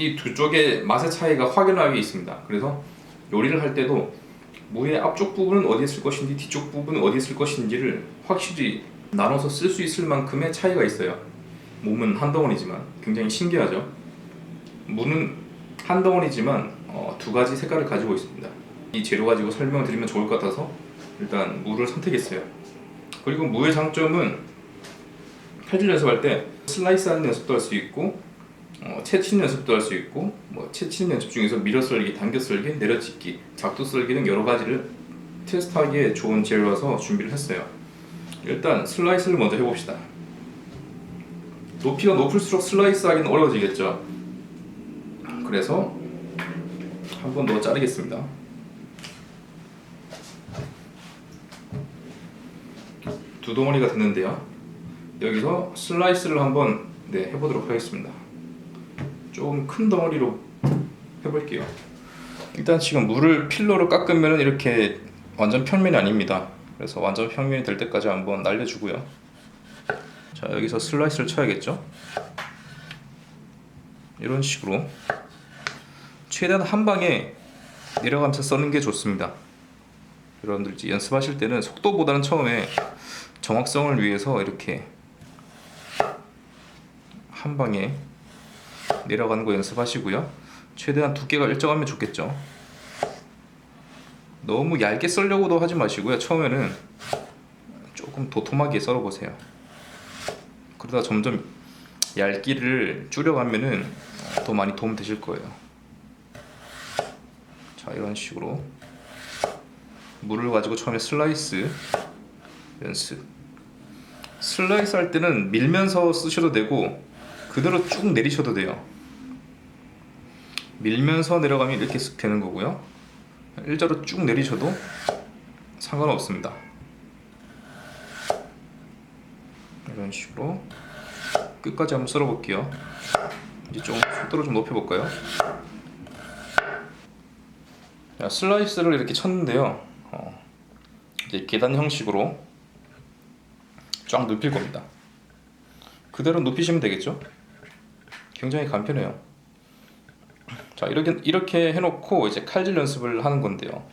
이 두 쪽의 맛의 차이가 확연하게 있습니다. 그래서 요리를 할 때도 무의 앞쪽 부분은 어디에 쓸 것인지 뒤쪽 부분은 어디에 쓸 것인지를 확실히 나눠서 쓸 수 있을 만큼의 차이가 있어요. 몸은 한 덩어리지만 굉장히 신기하죠. 무는 한 덩어리지만 두 가지 색깔을 가지고 있습니다. 이 재료 가지고 설명을 드리면 좋을 것 같아서 일단 무를 선택했어요. 그리고 무의 장점은 칼질 연습할 때 슬라이스하는 연습도 할 수 있고 채치는 연습도 할 수 있고 채치는 연습 중에서 밀어 썰기, 당겨 썰기, 내려찍기, 작두 썰기 등 여러 가지를 테스트하기에 좋은 재료라서 준비를 했어요. 일단 슬라이스를 먼저 해봅시다. 높이가 높을수록 슬라이스 하기는 어려워지겠죠. 그래서 한 번 더 자르겠습니다. 두 덩어리가 됐는데요. 여기서 슬라이스를 한번 해보도록 하겠습니다. 조금 큰 덩어리로 해볼게요. 일단 지금 무를 필러로 깎으면 이렇게 완전 평면이 아닙니다. 그래서 완전 평면이 될 때까지 한번 날려주고요. 자, 여기서 슬라이스를 쳐야겠죠. 이런 식으로 최대한 한 방에 내려가면서 써는 게 좋습니다. 여러분들 이제 연습하실 때는 속도보다는 처음에 정확성을 위해서 이렇게 한 방에 내려가는 거 연습하시고요. 최대한 두께가 일정하면 좋겠죠. 너무 얇게 썰려고도 하지 마시고요. 처음에는 조금 도톰하게 썰어 보세요. 그러다 점점 얇기를 줄여가면은 더 많이 도움 되실 거예요. 자, 이런 식으로 물을 가지고 처음에 슬라이스 연습. 슬라이스 할 때는 밀면서 쓰셔도 되고 그대로 쭉 내리셔도 돼요. 밀면서 내려가면 이렇게 쓱 되는 거고요. 일자로 쭉 내리셔도 상관없습니다. 이런 식으로 끝까지 한번 썰어 볼게요. 이제 좀 속도를 좀 높여 볼까요? 자, 슬라이스를 이렇게 쳤는데요. 이제 계단 형식으로 쫙 눕힐 겁니다. 그대로 눕히시면 되겠죠? 굉장히 간편해요. 자, 이렇게 해놓고 이제 칼질 연습을 하는 건데요.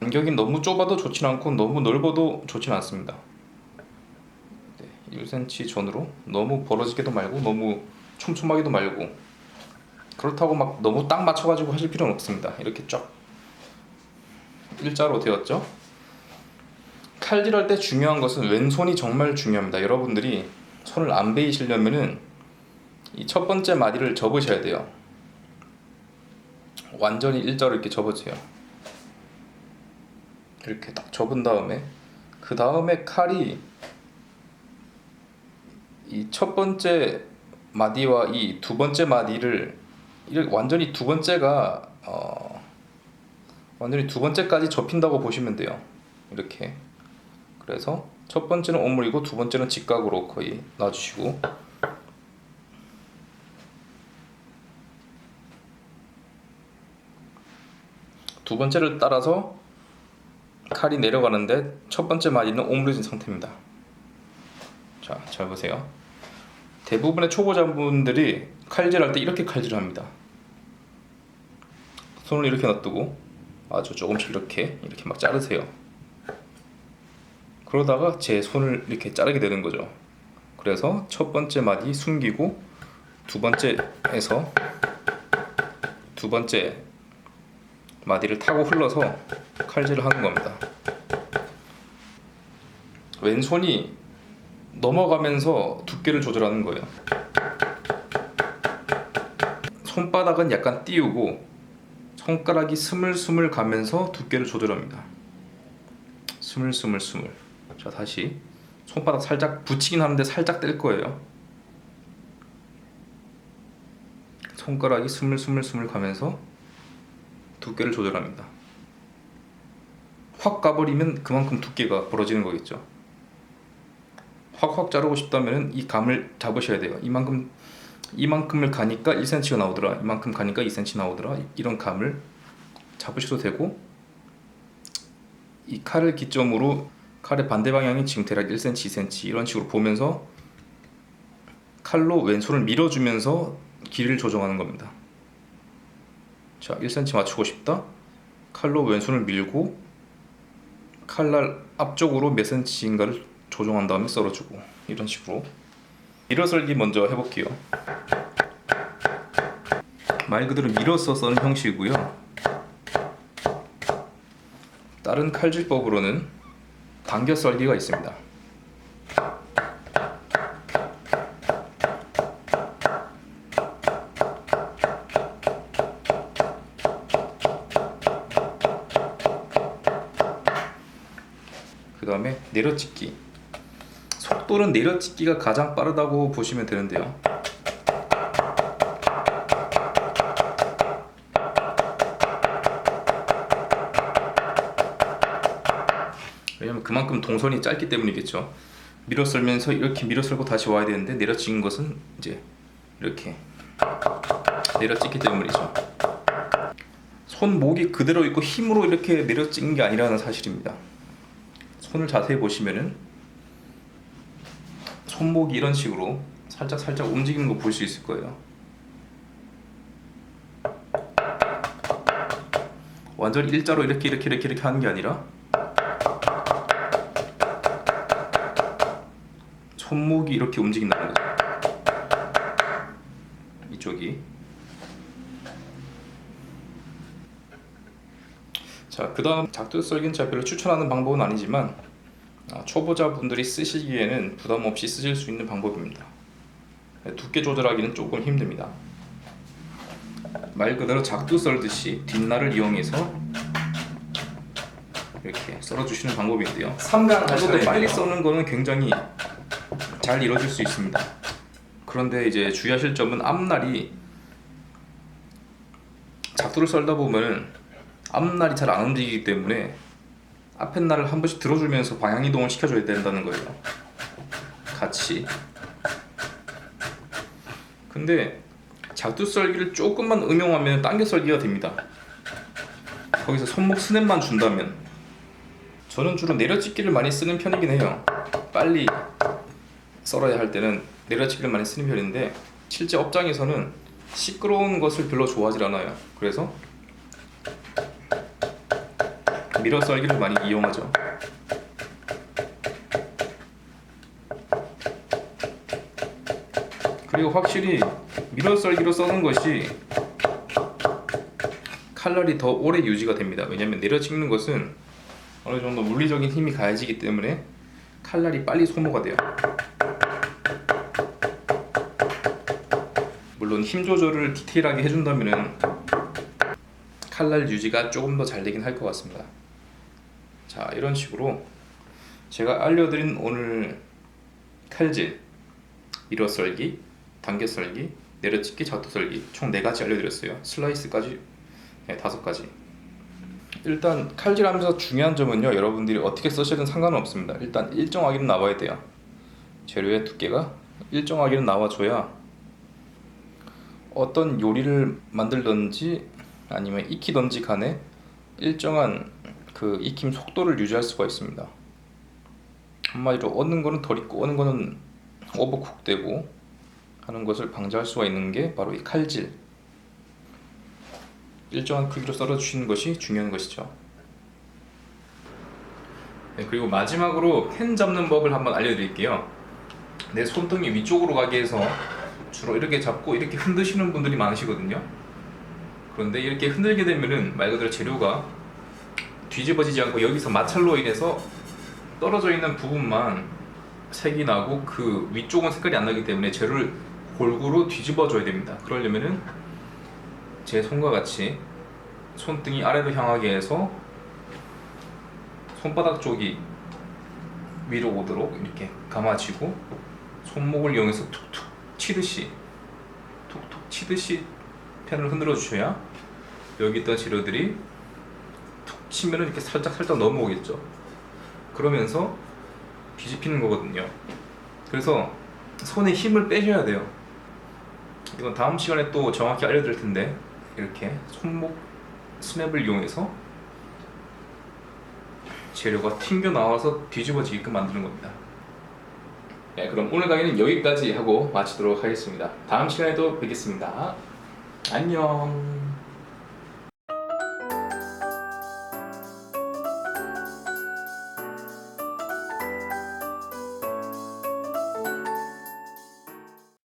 간격이 너무 좁아도 좋진 않고 너무 넓어도 좋진 않습니다. 1cm 전으로 너무 벌어지게도 말고 너무 촘촘하게도 말고 그렇다고 막 너무 딱 맞춰가지고 하실 필요는 없습니다. 이렇게 쫙 일자로 되었죠? 칼질할 때 중요한 것은 왼손이 정말 중요합니다. 여러분들이 손을 안 베이시려면은 이 첫 번째 마디를 접으셔야 돼요. 완전히 일자로 이렇게 접으세요. 이렇게 딱 접은 다음에 그 다음에 칼이 이 첫 번째 마디와 이 두 번째 마디를 완전히 두 번째가 완전히 두 번째까지 접힌다고 보시면 돼요. 이렇게. 그래서 첫 번째는 오므리고 두 번째는 직각으로 거의 놔주시고 두 번째를 따라서 칼이 내려가는데 첫 번째 마디는 오므려진 상태입니다. 자, 잘 보세요. 대부분의 초보자분들이 칼질할 때 이렇게 칼질을 합니다. 손을 이렇게 놔두고 아주 조금씩 이렇게 막 자르세요. 그러다가 제 손을 이렇게 자르게 되는 거죠. 그래서 첫 번째 마디 숨기고 두 번째에서 두 번째 마디를 타고 흘러서 칼질을 하는 겁니다. 왼손이 넘어가면서 두께를 조절하는 거예요. 손바닥은 약간 띄우고 손가락이 스물스물 가면서 두께를 조절합니다. 스물스물. 자, 다시 손바닥 살짝 붙이긴 하는데 살짝 뗄 거예요. 손가락이 스물스물 가면서 두께를 조절합니다. 확 가버리면 그만큼 두께가 벌어지는 거겠죠. 확 자르고 싶다면 이 감을 잡으셔야 돼요. 이만큼을 가니까 1cm가 나오더라, 이만큼 가니까 2cm 나오더라, 이런 감을 잡으셔도 되고 이 칼을 기점으로 칼의 반대 방향이 지금 대략 1cm, 2cm 이런 식으로 보면서 칼로 왼손을 밀어주면서 길이를 조정하는 겁니다. 자, 1cm 맞추고 싶다. 칼로 왼손을 밀고 칼날 앞쪽으로 몇 cm인가를 조정한 다음에 썰어주고, 이런 식으로 밀어썰기 먼저 해볼게요. 말 그대로 밀어서 써는 형식이고요. 다른 칼질법으로는 당겨 썰기가 있습니다. 그 다음에 내려찍기. 속도는 내려찍기가 가장 빠르다고 보시면 되는데요. 왜냐면 그만큼 동선이 짧기 때문이겠죠. 밀어 썰면서 이렇게 밀어 썰고 다시 와야 되는데, 내려찍은 것은 이제 이렇게 내려찍기 때문이죠. 손목이 그대로 있고 힘으로 이렇게 내려찍는 게 아니라는 사실입니다. 손을 자세히 보시면은 손목이 이런 식으로 살짝 움직이는 거 볼 수 있을 거예요. 완전 일자로 이렇게 하는 게 아니라 손목이 이렇게 움직인다는 거죠. 이쪽이. 자, 그 다음 작두 썰기는 제가 별로 추천하는 방법은 아니지만 초보자분들이 쓰시기에는 부담 없이 쓰실 수 있는 방법입니다. 두께 조절하기는 조금 힘듭니다. 말 그대로 작두 썰듯이 뒷날을 이용해서 이렇게 썰어주시는 방법인데요. 삼강 저도 빨리 써는 거는 굉장히 잘 이루어질 수 있습니다. 그런데 이제 주의하실 점은 앞날이, 작두를 썰다 보면 앞날이 잘 안 움직이기 때문에 앞에 날을 한 번씩 들어주면서 방향 이동을 시켜줘야 된다는 거예요. 같이. 근데 작두 썰기를 조금만 응용하면 당겨 썰기가 됩니다. 거기서 손목 스냅만 준다면. 저는 주로 내려찍기를 많이 쓰는 편이긴 해요. 빨리 썰어야 할 때는 내려찍기를 많이 쓰는 편인데, 실제 업장에서는 시끄러운 것을 별로 좋아하지 않아요. 그래서 밀어 썰기를 많이 이용하죠. 그리고 확실히 밀어 썰기로 써는 것이 칼날이 더 오래 유지가 됩니다. 왜냐면 내려찍는 것은 어느 정도 물리적인 힘이 가해지기 때문에 칼날이 빨리 소모가 돼요. 물론 힘 조절을 디테일하게 해준다면 칼날 유지가 조금 더 잘 되긴 할 것 같습니다. 자, 이런 식으로 제가 알려드린 오늘 칼질, 밀어 썰기, 당겨 썰기, 내려찍기, 작두 썰기 총 4가지 알려드렸어요. 슬라이스까지 5가지. 일단 칼질하면서 중요한 점은요, 여러분들이 어떻게 쓰시든 상관은 없습니다. 일단 일정하게는 나와야 돼요. 재료의 두께가 일정하게는 나와줘야 어떤 요리를 만들든지 아니면 익히든지 간에 일정한 그 익힘 속도를 유지할 수가 있습니다. 한마디로 얻는 거는 덜 익고 얻는 거는 오버쿡 되고 하는 것을 방지할 수가 있는 게 바로 이 칼질. 일정한 크기로 썰어 주시는 것이 중요한 것이죠. 네, 그리고 마지막으로 펜 잡는 법을 한번 알려드릴게요. 내 손등이 위쪽으로 가게 해서 주로 이렇게 잡고 이렇게 흔드시는 분들이 많으시거든요. 그런데 이렇게 흔들게 되면은 말 그대로 재료가 뒤집어지지 않고 여기서 마찰로 인해서 떨어져 있는 부분만 색이 나고 그 위쪽은 색깔이 안 나기 때문에 재료를 골고루 뒤집어 줘야 됩니다. 그러려면은 제 손과 같이 손등이 아래로 향하게 해서 손바닥 쪽이 위로 오도록 이렇게 감아지고, 손목을 이용해서 툭툭 치듯이 펜을 흔들어 주셔야 여기 있던 재료들이 툭 치면은 이렇게 살짝 넘어오겠죠. 그러면서 뒤집히는 거거든요. 그래서 손에 힘을 빼셔야 돼요. 이건 다음 시간에 또 정확히 알려드릴 텐데, 이렇게 손목 스냅을 이용해서 재료가 튕겨 나와서 뒤집어지게끔 만드는 겁니다. 네, 그럼 오늘 강의는 여기까지 하고 마치도록 하겠습니다. 다음 시간에도 뵙겠습니다. 안녕.